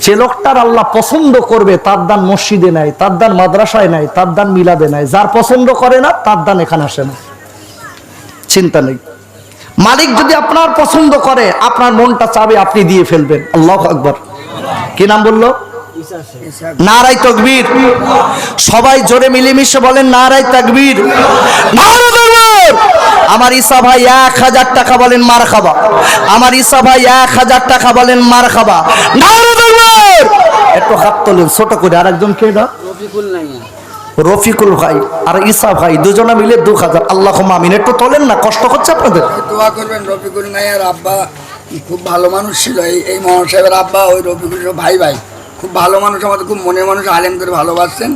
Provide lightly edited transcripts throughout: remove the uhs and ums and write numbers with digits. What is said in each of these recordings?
যে লোকটার আল্লাহ পছন্দ করবে তার দান মসজিদে নাই, তার দান মাদ্রাসায় নাই, তার দান মিলাদে নাই। যার পছন্দ করে না তার দান এখানে আসে না, চিন্তা নেই। মালিক যদি আপনার পছন্দ করে, আপনার মনটা চাবে আপনি দিয়ে ফেলবেন। আল্লাহু আকবার। কি নাম বললো? নারায়ে তাকবীর। সবাই জোরে মিলেমিশে বলেন নারায়ে তাকবীর। নারায়ে তাকবীর। আমার ঈসা ভাই 1000 টাকা বলেন মারহাবা। আমার ঈসা ভাই 1000 টাকা বলেন মারহাবা। নারায়ে তাকবীর। একটু হাত তোলেন ছোট করে। আরেকজন কে না? রফিকুল নাইয়া। রফিকুল ভাই আর ঈসা ভাই দুজনে মিলে 2000। আল্লাহুম্মা আমিন। একটু তোলেন না, কষ্ট হচ্ছে আপনাদের। দোয়া করবেন। রফিকুল নাইয়ার আব্বা খুব ভালো মানুষ ছিল। এই মোহন সাহেবের আব্বা ওই রফিকুল ভাই ভাই খুব ভালো মানুষ, আমাদের খুব মনের মানুষ, আলেম করে ভালোবাসছেন।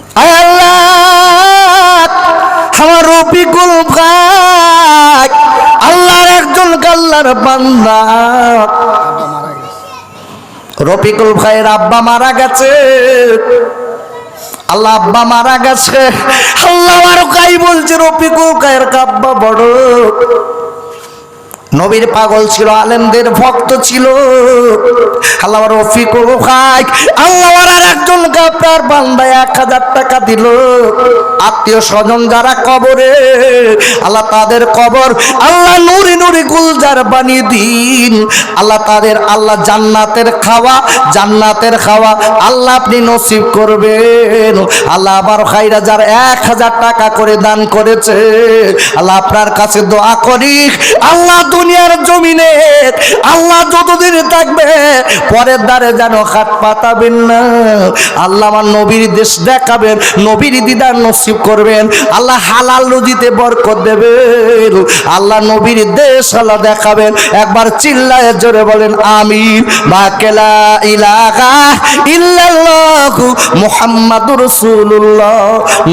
আমার রফিকুল ভাই আল্লাহর একজন আল্লাহর বান্দা। রফিকুল ভাইয়ের আব্বা মারা গেছে। আল্লাহ আব্বা মারা গেছে। আল্লাহ আর কাই বলছে রফিকুল ভাইয়ের আব্বা বড় নবীর পাগল ছিল, আলেমদের ভক্ত ছিল। আল্লাহ রফিকুল ভাই আল্লাহ আর একজন আপনার বান্দা 1000 টাকা দিল। আত্মীয় স্বজন যারা কবরে, আল্লাহ তাদের কবর আল্লাহ নুরি নুরি গুলজার বানিয়ে দিন। আল্লাহ তাদের আল্লাহ জান্নাতের খাওয়া আল্লাহ আপনি নসিব করবেন। আল্লাহ আবার খাইরা যারা 1000 টাকা করে দান করেছে, আল্লাহ আপনার কাছে দোয়া করি, আল্লাহ দুনিয়ার জমিনে আল্লাহ যতদিন থাকবে পরের দ্বারে যেন হাত পাতাবেন না। আল্লাহ আমার নবীর দেশ দেখাবেন, নবীর দিদার নসিব করবেন। আল্লাহ হালাল রুজিতে বরকত দেবেন। আল্লাহ নবীর দেশ আল্লাহ দেখাবেন। একবার চিল্লায়ে জোরে বলেন আমিন। মাকেলা ইলাহা ইল্লাল্লাহ মুহাম্মাদুর রাসূলুল্লাহ।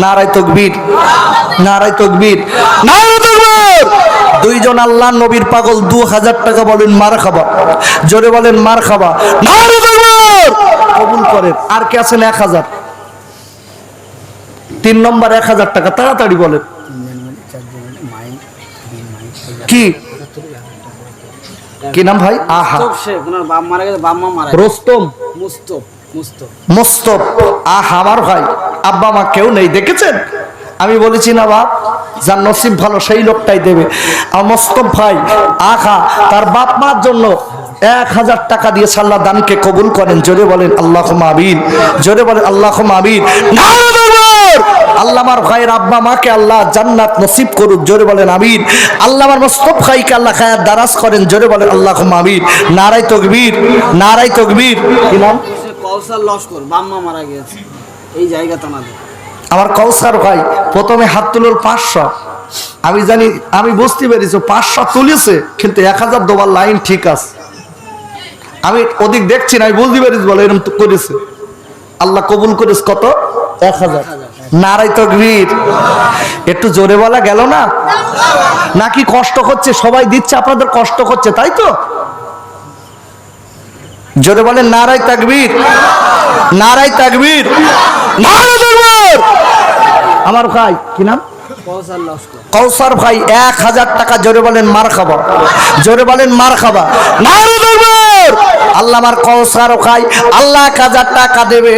নারায়ে তাকবীর, নারায়ে তাকবীর, নারায়ে তাকবীর। দুইজন আল্লাহ নবীর পাগল 2000 টাকা বলেন মারহাবা। জোরে বলেন মারহাবা। নারায়ে তাকবীর। কবুল করেন। আর কে আছেন 1000? 3 নম্বর 1000 টাকা তাড়াতাড়ি বলেন। কি কি নাম ভাই? আহা রোস্তম মুস্তফ। আহা আমার ভাই আব্বা মা কেউ নেই, দেখেছেন? আমি বলেছি না বাপ, যার নসিব ভালো সেই লোকটাই দেবে। আর মোস্তফ ভাই আখা তার বাপ মার জন্য 1000 টাকা দিয়ে আল্লাহ দানকে কবুল করেন। জোরে বলেন আল্লাহুম্মা আমিন। জোরে বলেন আল্লাহুম্মা আমিন। নারায়ে তাকবীর। আল্লাহ আমার ভাইয়ের আব্বা মাকে আল্লাহ জান্নাত নসিব করুক। জোরে বলেন আমিন। আল্লাহ আমার মোস্তফ ভাইকে আল্লাহ খায়াত দারাজ করেন। জোরে বলেন আল্লাহুম্মা আমিন। নারায়ে তাকবীর, নারায়ে তাকবীর। কি নাম? কৌসার লস্কর। বাম্মা মারা গেছে এই জায়গাটা আমাদের। আমার কৌসার ভাই প্রথমে হাত তুলল 500। আমি জানি, আমি বুঝতে পেরেছি 500 তুলেছে, কিন্তু 1000 দেওয়ার লাইন ঠিক আছে। আমি ওদিক দেখছি না, আমি বুঝতে পেরেছি বলে এরকম করেছে। আল্লাহ কবুল করেছে কত? 1000। নারায়ে তাকবীর। একটু জোরে বলা গেল না? নাকি কষ্ট হচ্ছে? সবাই দিচ্ছে, আপনাদের কষ্ট হচ্ছে তাই তো? জোরে বলেন নারায়ে তাকবীর, নারায়ে তাকবীর, নারায়ে তাকবীর। আমার ভাই কি নাম? কৌসার ভাই 1000 টাকা। জোরে বলেন মারহাবা। জোরে বলেন মারহাবা। নারায়ে তাকবীর। আল্লাহ আমার কৌসার ভাই আল্লাহ 1000 টাকা দেবে।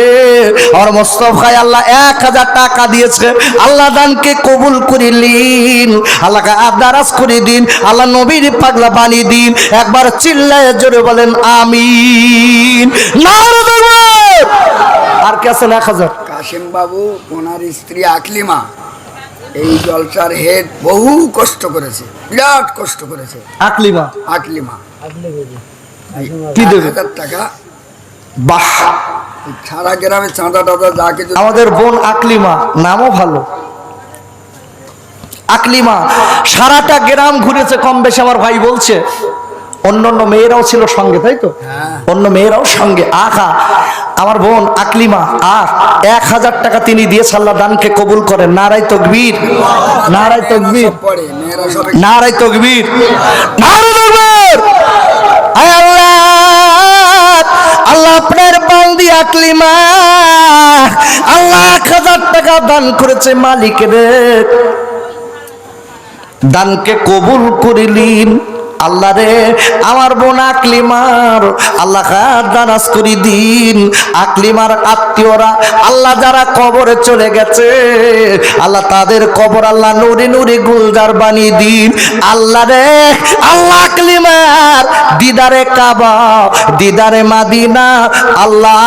আর মোস্তফা ভাই আল্লাহ 1000 টাকা দিয়েছে। আল্লাহ দানকে কবুল করিলেন, আল্লাহকে আদারাজ করে দিন, আল্লাহ নবীর পাগলা বানিয়ে দিন। একবার চিল্লায়ে জোরে বলেন আমিন। নারায়ে তাকবীর। আর কে আছেন 1000? কাসেম বাবু, ওনার স্ত্রী আকলিমা এই জলসার হেড, বহু কষ্ট করেছে, বিরাট কষ্ট করেছে। আকলিমা কি দেবে? 1000 টাকা। বাহ, সারা গ্রামে চাঁদা টাদা যা কিছু। আমাদের বোন আকলিমা, নামও ভালো। আকলিমা সারাটা গ্রাম ঘুরেছে কম বেশি। আমার ভাই বলছে অন্য মেয়েরাও ছিল সঙ্গে, তাই তো? অন্য মেয়েরাও সঙ্গে। আহা আমার বোন আকলিমা 1000 টাকা তিনি দিয়ে আল্লাহ দানকে কবুল করেন। নারায়ে তাকবীর, নারায়ে তাকবীর, নারায়ে তাকবীর, নারায়ে তাকবীর। আল্লাহ আপনার বান্দি আকলিমা আল্লাহ 1000 টাকা দান করেছে। মালিকের দানকে কবুল করিলেন। আল্লাহ রে আমার বোন আকলিমার আল্লাহ দারাজ করে দিন। আকলিমার আত্মীয়রা আল্লাহ যারা কবরে চলে গেছে আল্লাহ তাদের কবর আল্লাহ নুরি নুরি গুলজার বানিয়ে দিন। আল্লাহ রে আল্লাহ আকলিমার দিদারে কাবা দিদারে মাদিনা আল্লাহ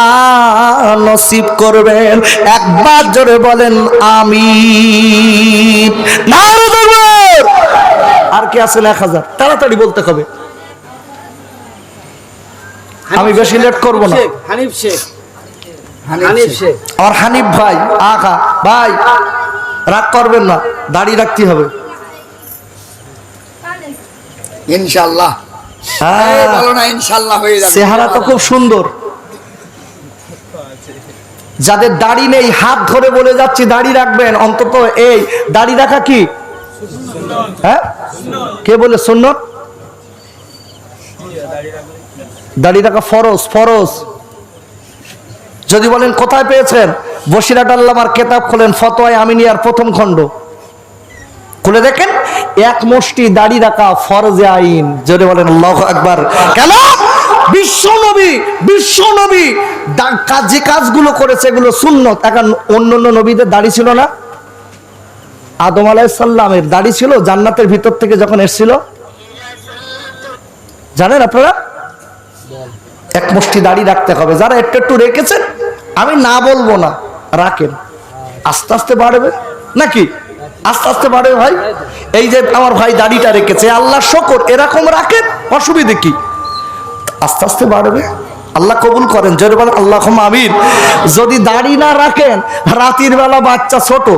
নসিব করবেন। একবার জোরে বলেন আমিন। নারে তাকবীর। আর কে আছেন 1000? তাড়াতাড়ি বলতে হবে, আমি বেশি লেট করব না। হানিফ শেখ, হানিফ শেখ। আর হানিফ ভাই আকা ভাই রাগ করবেন না, দাড়ি রাখতে হবে ইনশাআল্লাহ। হ্যাঁ, বলো না ইনশাআল্লাহ হয়ে যাবে। চেহারা তো খুব সুন্দর। যাদের দাড়ি নেই হাত ধরে বলে যাচ্ছি দাড়ি রাখবেন। অন্তত এই দাড়ি রাখা কি হ্যাঁ কে বলে সুন্নত? দাড়ি রাখা ফরজ। ফরজ যদি বলেন কোথায় পেয়েছেন, বসিরাট আল্লামার কেতাব খোলেন, ফতোয়ায়ে আমিনিয়ার প্রথম খণ্ড খুলে দেখেন, এক মুষ্টি দাড়ি রাখা ফরজে আইন। যদি বলেন আল্লাহু আকবার। কেন? বিশ্ব নবী যে কাজগুলো করেছে এগুলো সুন্নত। এখন অন্য নবীদের দাড়ি ছিল না? আদম আলাইহিস সালামের দাড়ি ছিল জান্নাতের ভিতর থেকে যখন এসেছিল, জানেন আপনারা? এক মুষ্টি দাড়ি রাখতে হবে। যারা একটু একটু রেখেছেন আমি না বলবো না, রাখেন, আস্তে আস্তে বাড়বে নাকি? আস্তে আস্তে বাড়বে ভাই। এই যে আমার ভাই দাড়িটা রেখেছে, আল্লাহ শকর, এরকম রাখেন, অসুবিধে কি? আস্তে আস্তে বাড়বে, আল্লাহ কবুল করেন। জোরে বলেন আল্লাহুম্মা আমিন। যদি দাড়ি না রাখেন, রাতের বেলা বাচ্চা ছোট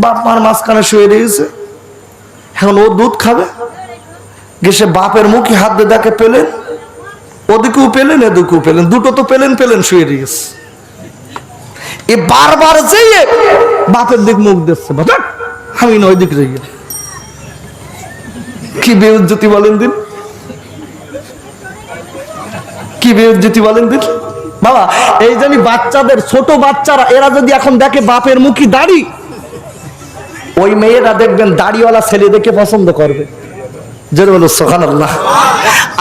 বাপ মার মাঝখানে শুয়ে রয়েছে, এখন ও দুধ খাবে, গেছে বাপের মুখে হাত দিয়ে দেখে পেলেন, ওদিকেও পেলেন এদিকেও পেলেন, দুটো তো পেলেন শুয়ে রয়েছে। এ বারবার যেয়ে বাপের দিক মুখ দিচ্ছে, আমি নয় দিক রেগে। কি বেউজ্জতি বলেন দিন, কি বেউজ্জতি বলেন দিন বাবা। এই জন্য বাচ্চাদের, ছোট বাচ্চারা এরা যদি এখন দেখে বাপের মুখী দাড়ি, ওই মেয়েরা দেখবেন দাড়িওয়ালা ছেলে দেখে পছন্দ করবে। জোরে বলো সুবহানাল্লাহ।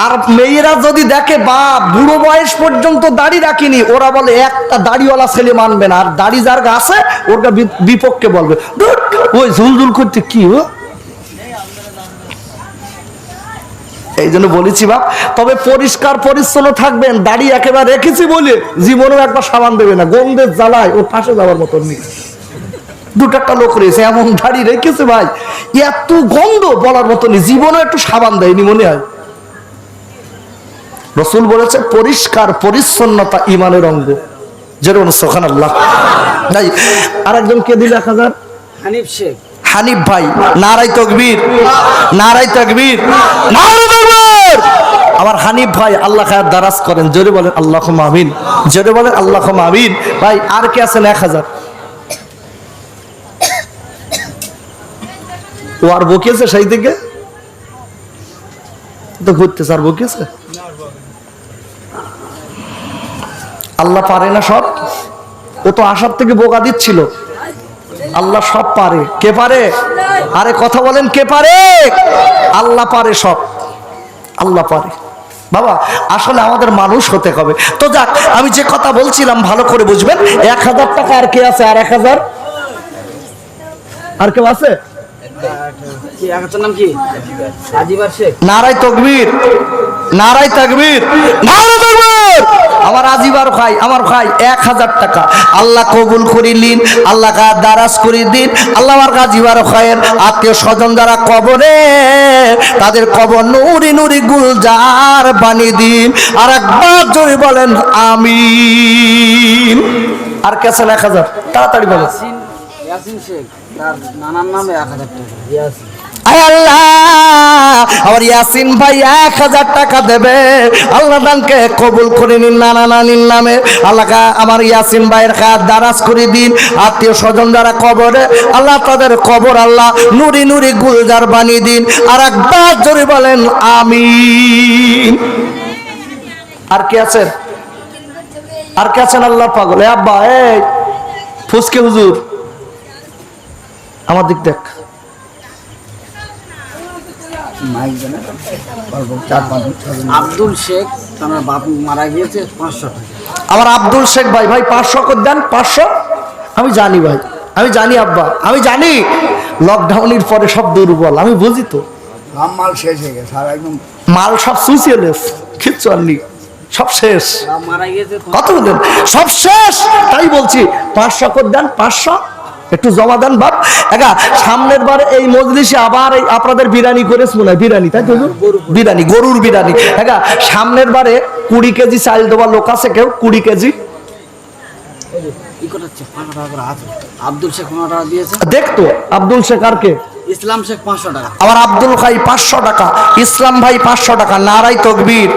আর মেয়েরা যদি দেখে বাপ বুড়ো বয়স পর্যন্ত দাড়ি রাখিনি, ওরা বলে একটা দাড়িওয়ালা ছেলে মানবে না, আর দাড়ি যার আছে ওর বিপক্ষে বলবে, ওই ঝুলঝুল করতে কি ও। এই জন্য বলেছি বাপ, তবে পরিষ্কার পরিচ্ছন্ন থাকবেন। দাড়ি একেবারে রেখেছি বলে জীবনেও একবার সাবান দেবে না, গন্ধের জ্বালায় ওর পাশে যাওয়ার মতো নেই। দুটো একটা লোক রয়েছে এমন দাড়ি রেখেছে ভাই, এত গন্ধ বলার মতো নেই, জীবনে একটু সাবান দেয়নি মনে হয়। রাসূল বলেছে পরিষ্কার পরিচ্ছন্নতা ঈমানের অঙ্গ। যেরকম সুবহানাল্লাহ। নাই আরেকজন কে দিল 1000? হানিফ শেখ, হানিফ ভাই। নারাই তাকবীর, নারাই তাকবীর, নারাই তাকবীর। আমার হানিফ ভাই আল্লাহ খায়ের দারাজ করেন। জোরে বলেন আল্লাহুম্মা আমিন। জোরে বলেন আল্লাহুম্মা আমিন। ভাই আর কে আছেন 1000? ও আর বকিয়েছে সেই দিকে তো ঘুরতেছে, আর বকিয়েছে। আল্লাহ পারে না সব? ও তো আসার থেকে বোকা দিচ্ছিল। আল্লাহ সব পারে। কে পারে? আরে কথা বলেন, কে পারে? আল্লাহ পারে সব, আল্লাহ পারে বাবা। আসলে আমাদের মানুষ হতে হবে। তো যাক, আমি যে কথা বলছিলাম ভালো করে বুঝবেন। 1000 টাকা আর কে আছে? আর 1000? আর কেউ আছে? কি আপনার নাম কি? আজিবার শেখ। নারাই তাকবীর, নারাই তাকবীর, নারাই তাকবীর। আমার আজিবার ভাই, আমার ভাই 1000 টাকা আল্লাহ কবুল করিলেন, আল্লাহ দারাজ করে দিন। আল্লাহ আমার আজিবার ভাইয়ের আত্মীয় স্বজন যারা কবরে, তাদের কবর নুরি নুরি গুলজার বানিয়ে দিন। আর একবার জোরে বলেন আমিন। আর কে আছেন 1000? তাড়াতাড়ি বলেন। ইয়াসিন শেখ, তার নানার নামে 1000 টাকা। ইয়াসিন। আয় আল্লাহ, আমার ইয়াসিন ভাই 1000 টাকা দেবে। আল্লাহ দানকে কবুল করে নিন নানা নানির নামে। আল্লাহ আমার ইয়াসিন ভাইয়ের খাত দারাজ করে দিন। আত্মীয় স্বজন যারা কবরে, আল্লাহ তাদের কবর আল্লাহ নুরি নুরি গুলজার বানিয়ে দিন। আর একবার জোরে বলেন আমিন। আর কে আছেন? আর কে আছেন? আল্লাহ পাগল। এ আব্বা, এই ফুসকে হুজুর আমার দিক দেখ। মাইক দেন অল্প 4-5 বছর। আব্দুল শেখ তার বাপ মারা গিয়েছে 500 টাকা। আমার আব্দুল শেখ ভাই, ভাই 500 করে দেন, 500। আমি জানি ভাই, আমি জানি আব্বা, আমি জানি লকডাউনের পরে সব দুর্বল, আমি বুঝি তো। মাল শেষ হয়ে গেছে আর একদম মাল সব সুসিয়েলেস, কিচ্ছু আর নেই, সব শেষ। বাপ মারা গিয়েছে কত বলেন সব শেষ, তাই বলছি 500 করে দেন, 500 একটু জমা দেন বাপ। একা সামনের বার এই মজলিসে আবার এই আপনাদের বিরিয়ানি করেছ মনে হয়, বিরিয়ানি তাই তো, বিরিয়ানি, গরুর বিরিয়ানি। একা সামনের বারে 20 কেজি চাল দেওয়ার লোক আছে কেউ? 20 কেজি কি করছে 500 টাকা করে আছে। আব্দুল শেখ 500 টাকা দিয়েছে। দেখতো আব্দুল শেখ আর কে? ইসলাম শেখ 500 টাকা। আমার আব্দুল ভাই 500 টাকা, ইসলাম ভাই 500 টাকা। নারাই তাকবীর,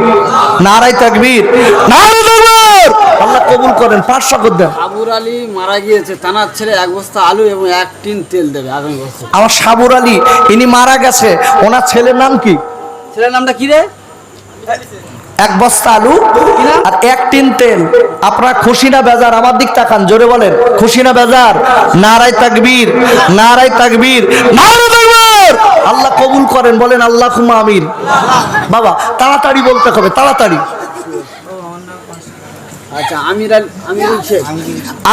নারাই তাকবীর, নারাই তাকবীর। আল্লাহ কবুল করেন, 500 করে দেন। আবুর আলী মারা গিয়েছে, তানার ছেলে 1 বস্তা আলু এবং 1 টিন তেল দেবে আগামী বছর। আমার সাবুর আলী, ইনি মারা গেছে, ওনার ছেলের নাম কি? ছেলের নামটা কি রে? 1 বস্তা আলু আর 1 টিন তেল। আপনারা খুশি না বেজার? আমার দিক তাকান, জোরে বলেন খুশি না বেজার? নারাই তাকবীর, নারাই তাকবীর, নারাই তাকবীর। আল্লাহ কবুল করেন, বলেন আল্লাহুম্মা আমিন। বাবা তাড়াতাড়ি বলতে হবে, তাড়াতাড়ি। আচ্ছা আমিরুল শেখ,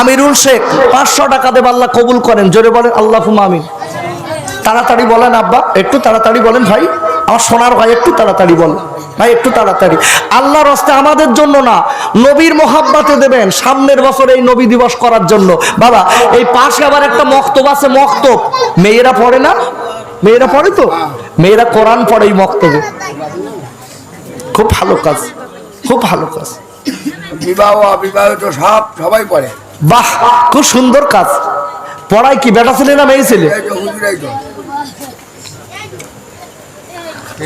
আমিরুল শেখ 500 টাকা দেব, আল্লাহ কবুল করেন, জোরে বলেন আল্লাহুম্মা আমিন। তাড়াতাড়ি বলেন আব্বা, একটু তাড়াতাড়ি বলেন ভাই, আমার সোনার ভাই, একটু তাড়াতাড়ি বল ভাই, একটু তাড়াতাড়ি। আল্লাহর রাস্তায় আমাদের জন্য না, নবীর মোহাব্বতে দেবেন, সামনের বছর এই নবী দিবস করার জন্য। বাবা এই পাশে আবার একটা মক্তব আছে, মক্তব মেয়েরা পড়ে না? মেয়েরা পড়ে তো, মেয়েরা কোরআন পড়ে এই মক্তবে। খুব ভালো কাজ, খুব ভালো কাজ। বিবাহ অবিবাহ তো সবাই পড়ে। বাহ খুব সুন্দর কাজ। পড়ায় কি বেটা ছেলে না মেয়ে ছেলে? এই তো হুজুরাই তো।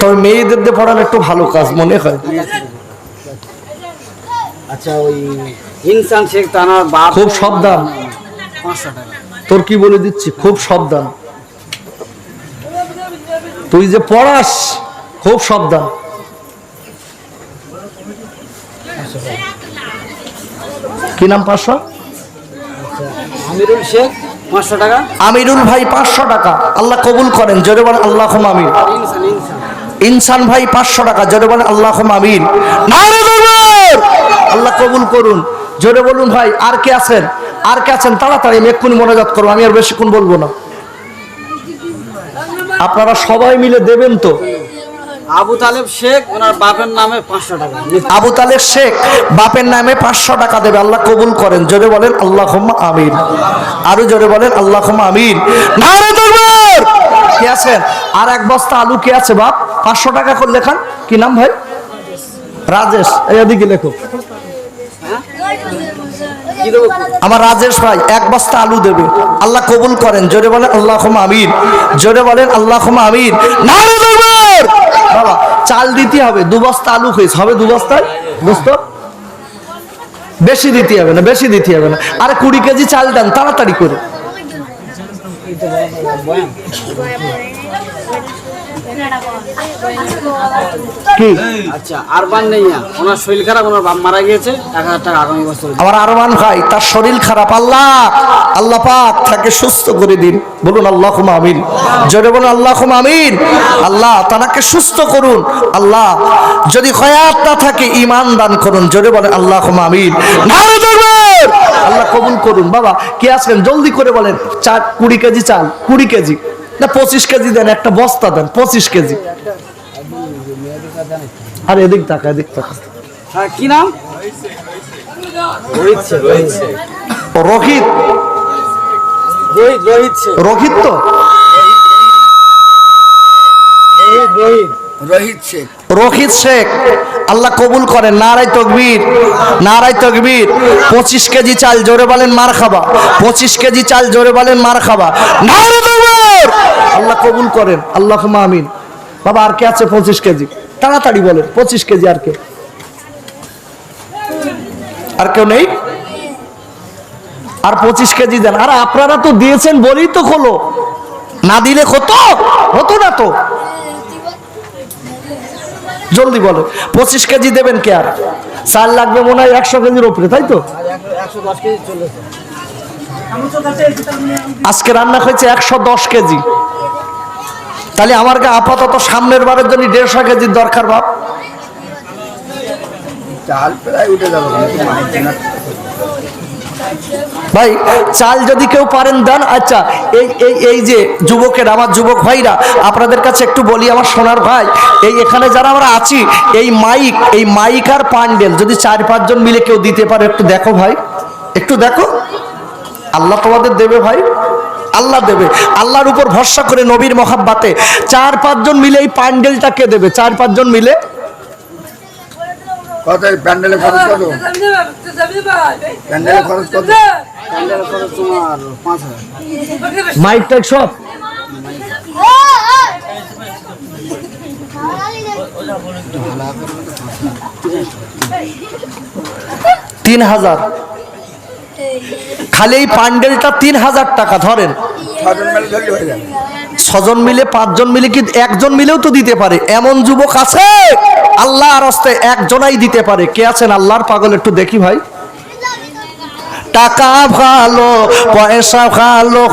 তবে মেয়েদের দিয়ে পড়ানো একটু ভালো কাজ মনে হয়। আচ্ছা ওই ইনসান শেখ তানার বাপ খুব সাবধান, 500 টাকা। তোর কি বলে দিচ্ছি, খুব সাবধান। তুই যে পড়াস খুব সাবধান। কি নাম? 500। আমিরুল শেখ 500 টাকা। আমিরুল ভাই 500 টাকা, আল্লাহ কবুল করেন, জোরে বলেন আল্লাহুম্মা আমিন। ইনসান ভাই 500 টাকা, জোরে বলেন আল্লাহুম্মা আমিন। নারে তাকবীর, আল্লাহ কবুল করুন, জোরে বলুন ভাই। আর কে আছেন? আর কে আছেন? তাড়াতাড়ি, আমি এক্ষুনি মোনাজাত করবো, আমি আর বেশিক্ষণ বলবো না। আপনারা সবাই মিলে দেবেন তো? আবু তালেব শেখ ওনার বাপের নামে 500 টাকা। আবু তালেব শেখ বাপের নামে 500 টাকা দেবে, আল্লাহ কবুল করেন, জোরে বলেন আল্লাহুম্মা আমিন। আরো জোরে বলেন আল্লাহুম্মা আমিন। নারে তাকবীর। কে আছেন? আর 1 বস্তা আলু কে আছে বাপ? 500 টাকা করে লেখান। কি নাম ভাই? রাজেশ। এদিকে লেখো। কি দেবো? আমার রাজেশ ভাই 1 বস্তা আলু দেবে, আল্লাহ কবুল করেন, জোরে বলেন আল্লাহুম্মা আমিন, জোরে বলেন আল্লাহুম্মা আমিন। নারে তাকবীর। বাবা চাল দিতে হবে, 2 বস্তা আলু হয়েছে, হবে 2 বস্তায় দোস্ত? বেশি দিতে হবে না, বেশি দিতে হবে না। আরে 20 কেজি চাল দেন তাড়াতাড়ি করে। কি? আচ্ছা আরবান নেইয়া ওনার শরীর খারাপ, ওনার বাপ মারা গিয়েছে, 1000 টাকা আগামী বছর। আমার আরমান ভাই তার শরীর খারাপ, আল্লাহ আল্লাহ পাক তাকে সুস্থ করে দিন, বলুন আল্লাহুম্মা আমিন, জোরে বলুন আল্লাহুম্মা আমিন। আল্লাহ তাকে সুস্থ করুন, আল্লাহ যদি হায়াত না থাকে ঈমান দান করুন, জোরে বলেন আল্লাহুম্মা আমিন। নারে তাকবীর। আল্লাহ কবুল করুন। বাবা কে আছেন জলদি করে বলেন? 20 কেজি চাল, 20 কেজি না 25 কেজি দেন, একটা বস্তা দেন 25 কেজি। আর এদিক তাকা, এদিক তাকা। হ্যাঁ কি নাম? রোহিত শেখ। রোহিত, রোহিত শেখ। রোহিত তো রোহিত শেখ। রোহিত শেখ, আল্লাহ কবুল করেন, নারাই তাকবীর, নারাই তাকবীর। 25 কেজি চাল, জোরে বলেন মারহাবা। 25 কেজি চাল, জোরে বলেন মারহাবা। নারে তাকবীর। আল্লাহ কবুল করেন, আল্লাহুম্মা আমিন। বাবা আর কে আছে 25 কেজি? তাড়াতাড়ি বলেন 25 কেজি। আর কে? আর কেউ নেই? আর 25 কেজি দেন। আরে আপনারা তো দিয়েছেন বলেই তো হলো, না দিলে হতো না তো। জলদি বলো 25 কেজি দেবেন কে? আর চাল লাগবে মনে হয় 100 কেজির উপরে, তাই তো? 110 কেজি চলেছে। আজকে রান্না হয়েছে 110 কেজি। তাহলে আমার আপাতত সামনের বারের জন্য 150 কেজির দরকার বাপ। চাল প্রায় উঠে যাবে, কিন্তু মায়ের জন্য ভাই চাল যদি কেউ পারেন দেন। আচ্ছা এই এই এই যে যুবকের, আমার যুবক ভাইরা, আপনাদের কাছে একটু বলি আমার সোনার ভাই, এই এখানে যারা আমরা আছি, এই মাইক আর পান্ডেল যদি 4-5 জন মিলে কেউ দিতে পারে, একটু দেখো ভাই, একটু দেখো। আল্লাহ তোমাদের দেবে ভাই, আল্লাহ দেবে। আল্লাহর উপর ভরসা করে নবীর মহাব্বাতে 4-5 জন মিলে এই পান্ডেলটা কে দেবে? 4-5 জন মিলে কত প্যান্ডেলের খরচ কত? প্যান্ডেলের খরচ কত? প্যান্ডেল খরচ তোমার 5,000। মাইক টাইক সব 3,000। খালি এই পান্ডেলটা 3,000 টাকা ধরেন। 6 জন মিলে ধরলে হয়ে যাবে। 6 জন মিলে, 5 জন মিলে, কি একজন মিলেও তো দিতে পারে। এমন যুবক আছে আল্লাহর রাস্তে একজনাই দিতে পারে। কে আছেন আল্লাহর পাগল? একটু দেখি ভাই। টাকা ভালো, পয়সা ভালো,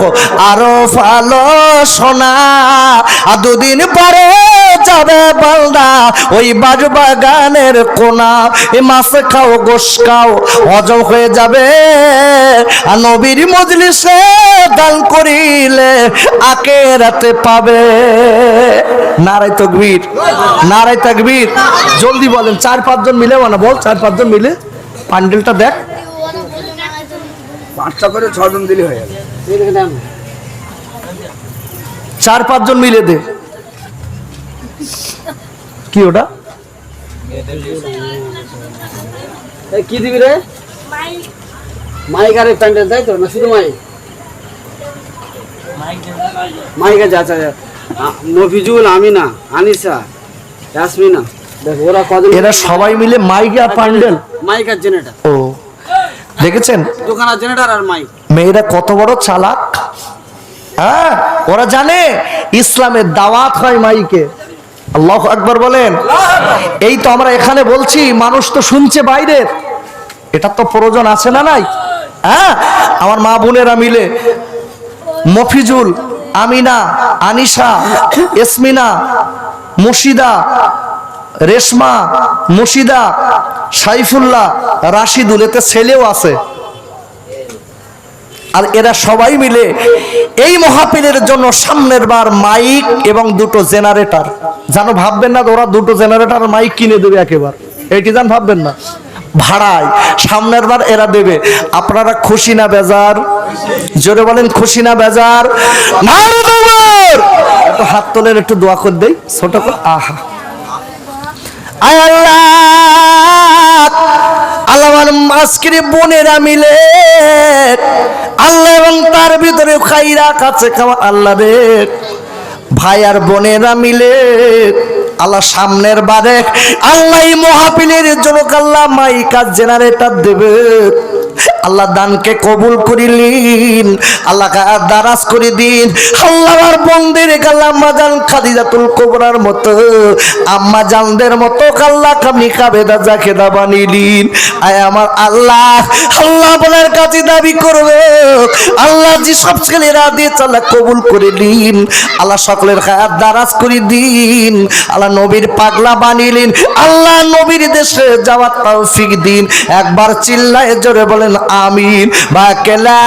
আরো ভালো সোনা, আর 2 দিন পরে যাবে বালদা ওই বাগানের কোনা। এ মাছ খাও, গোশ খাও, হজম হয়ে যাবে। আর নবীর মজলিসে দান করিলে আখিরাতে পাবে। নারায়ে তাকবীর, নারায়ে তাকবীর। জলদি বলেন, 4-5 জন মিলে না, বল 4-5 জন মিলে পান্ডেলটা দেখ। 5টা করে 6 জন দিলে হয়ে যাবে। 4-5 জন মিলে দে। কি ওটা? কি দিবি রে? মাইক আর প্যান্ডেল, তাই তো? না শুধু মাইক? মাইক আছে। আচ্ছা, মফিজুল, আমিনা, আনিসা, ইয়াসমিনা, দেখ ওরা কজন? এরা সবাই মিলে মাইক আর প্যান্ডেল। মাইক আর জেনারেটর। ও দেখেছেন দোকান আর জেনারেটর আর মাইক। মেয়েরা কত বড় চালাক। হ্যাঁ, ওরা জানে ইসলামের দাওয়াত হয় মাইকে। আল্লাহু আকবার বলেন। এই তো আমরা এখানে বলছি, মানুষ তো শুনছে বাইরের। এটা তো প্রয়োজন আছে না নাই? হ্যাঁ, আমার মা বোনেরা মিলে মফিজুল, আমিনা, আনিশা, ইয়াসমিনা, মুর্শিদা, রেশমা, মুর্শিদা, সাইফুল্লাহ, রাশিদুল, এতে ছেলেও আছে। আর এরা সবাই মিলে এই মাহফিলের জন্য সামনের বার মাইক এবং 2টো জেনারেটর। জানো, ভাববেন না ওরা 2টো জেনারেটর মাইক কিনে দেবে একেবারে, এইটি জান ভাববেন না, ভাড়ায় সামনের বার এরা দেবে। আপনারা খুশি না বেজার? জোরে বলেন, খুশি না বেজার? একটু হাত তোলেন, একটু দোয়া করে দেই ছোট করে। আহা, আয় আল্লাহ, আল্লাহর আজকের বোনেরা মিলে আল্লাহ এবং তার ভিতরে খাইরা কাছে খাওয়া আল্লাহ রে, ভাই আর বোনেরা মিলে আল্লাহ সামনের বারে আল্লাহ এই মাহফিলের জন্য আল্লাহ মাইক আর জেনারেটর দেবে। আল্লাহ দানকে কবুল করিলেন, আল্লাহ দারাজ করে দিন। আল্লাহর বন্দের আল্লাহ আম্মা জান খাদিজাতুল কুবরার মতো, আম্মা জানদের মতো আল্লাহ কামি কাবেদা জাকেদা বানিলেন। আয় আমার আল্লাহ, আল্লাহ বলার কাছে দাবি করবে আল্লাহ যে সব ছেলেরা দিয়ে আল্লাহ কবুল করে দিন। আল্লাহ সকলের হায়াত দারাজ করে দিন। আল্লাহ নবীর পাগলা বানিলেন। আল্লাহ নবীর দেশে যাওয়ার তৌফিক দিন। একবার চিল্লায় জোরে বলেন আমিন। বাকেলা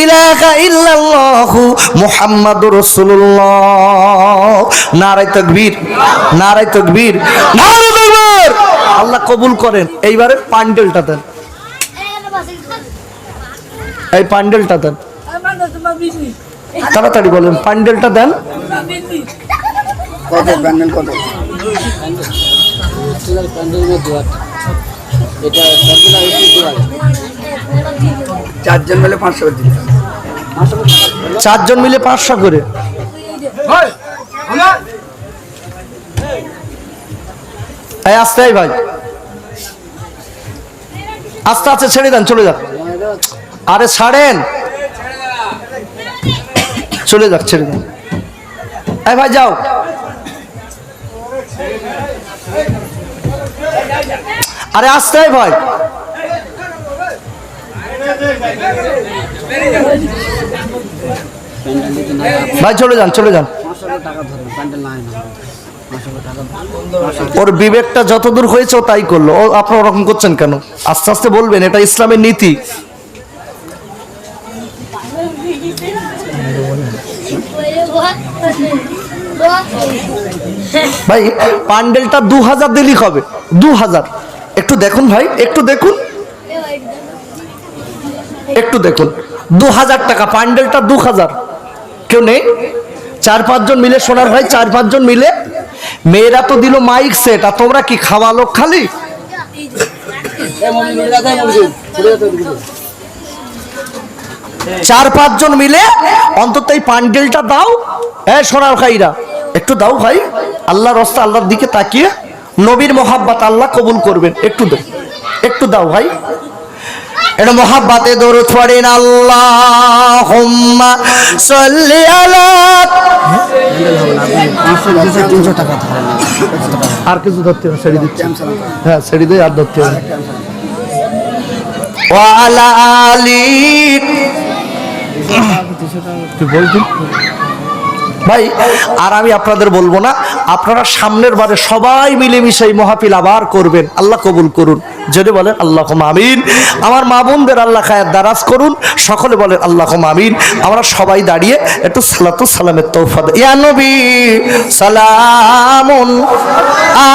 ইলাহা ইল্লাল্লাহু মুহাম্মাদুর রাসূলুল্লাহ। নারায়ে তাকবীর, নারায়ে তাকবীর, নারায়ে তাকবীর। আল্লাহ কবুল করেন। এইবারে পান্ডেলটা দেন, এই পান্ডেলটা দেন, তাড়াতাড়ি বলেন পান্ডেলটা দেন। কত প্যান্ডেল কত? প্যান্ডেল মধ্যে এটা প্যান্ডেল আর 4 জন মিলে 500 করে দিলে। 4 জন মিলে 500 করে। এই আস্তে, এই ভাই আস্তে আস্তে ছেড়ে দেন, চলে যাক। আরে ছাড়েন, চলে যাক, ছেড়ে দেন। এই ভাই যাও। আরে আস্তে ভাই, প্যান্ডেল দিতে নাই ভাই চলে যান, চলে যান। 500 টাকা ধরেন, প্যান্ডেল নাই না 500 টাকা। ওর বিবেকটা যতদূর হয়েছে ও তাই করলো। ও আপনারা ওরকম করছেন কেন? আস্তে আস্তে বলবেন, এটা ইসলামের নীতি। ভাই প্যান্ডেলটা 2000 দিলি হবে, 2000। একটু দেখুন ভাই, একটু দেখুন, একটু দেখুন। 2000 টাকা প্যান্ডেলটা, 2000। কেউ নেই? 4-5 জন মিলে শোনার ভাই, 4-5 জন মিলে। মেয়েরা তো দিল মাইক সেট, আর তোমরা কি খাওয়া লোক খালি? 4-5 জন মিলে অন্তত এই প্যান্ডেলটা দাও। সোনার ভাইরা একটু দাও ভাই, আল্লাহর রাস্তা, আল্লাহর দিকে তাকিয়ে, নবীর মোহাব্বত আল্লাহ কবুল করবেন। একটু দাও, একটু দাও ভাই। এটা মোহাব্বতে দরুদ পড়েন, আল্লাহুম্মা সাল্লি আলা। 300 টাকা ধরেন। আর কিছু ধরতে হবে, ছেড়ে দিচ্ছি। হ্যাঁ ছেড়ে দিয়ে আর ধরতে হবে। ওয়া আলা আলি। কি বলছেন ভাই? আর আমি আপনাদের বলবো না, আপনারা সামনের বারে সবাই মিলেমিশে এই মাহফিল আবার করবেন। আল্লাহ কবুল করুন। যদি বলেন আল্লাহুম্মা আমিন। আমার মা বোনদের আল্লাহ খায়ের দারাজ করুন। সকলে বলেন আল্লাহুম্মা আমিন। আমরা সবাই দাঁড়িয়ে একটু সালাতু সালামের তৌফা দেই। ইয়া নবী সালামুন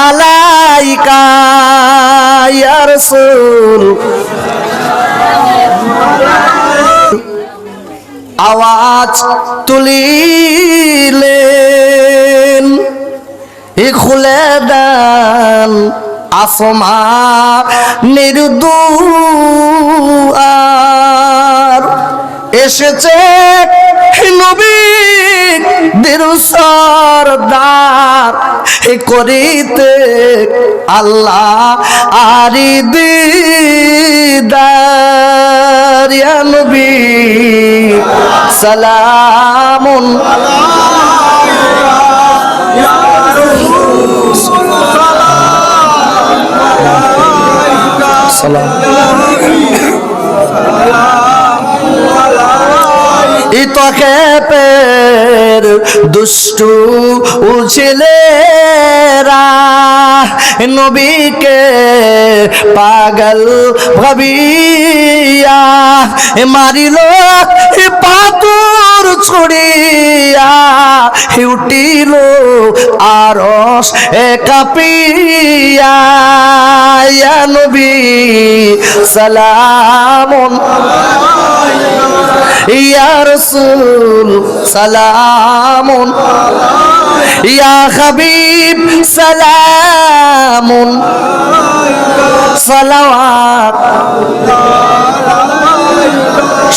আলাইকা, ইয়া রাসূল আওয়াজ তুলিলেন, খুলে দেন আসমানের দুয়ার। এসেছে নবীদের সরদার করিতে আল্লাহ আরি দিদার। ইয়া নবী সালামুন সালাম। ইতকে পের দুষ্টু ছেলেরা নবীকে পাগল ভাবিয়া মারিল পাথর ছড়িয়া, উঠিল আরশ কাঁপিয়া। ইয়া নবী সালামুন, ইয়া রাসূল সালামুন, ইয়া হাবিব সালামুন, সালাওয়াত।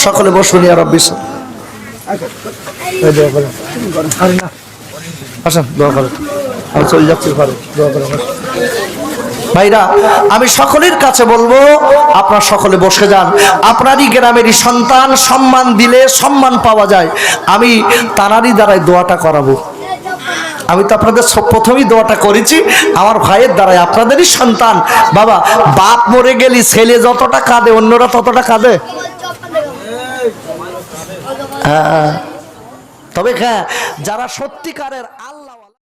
সকলে বসুন। ইয়া রাব্বি আসেন, দোয়া করেন। আমি চলে যাচ্ছি ঘরে, দোয়া করেন। ভাইরা আমি সকলের কাছে বলবো, আপনারা সকলে বসে যান। আপনারই গ্রামেরই সন্তান, সম্মান দিলে সম্মান পাওয়া যায়। আমি তারারই দ্বারাই দোয়াটা করাবো। আমি তো আপনাদের প্রথমেই দোয়াটা করেছি, আমার ভাইয়ের দ্বারাই। আপনাদেরই সন্তান। বাবা, বাপ মরে গেলি ছেলে যতটা কাঁদে অন্যরা ততটা কাঁদে। হ্যাঁ, তবে হ্যাঁ, যারা সত্যিকারের আল্লাহ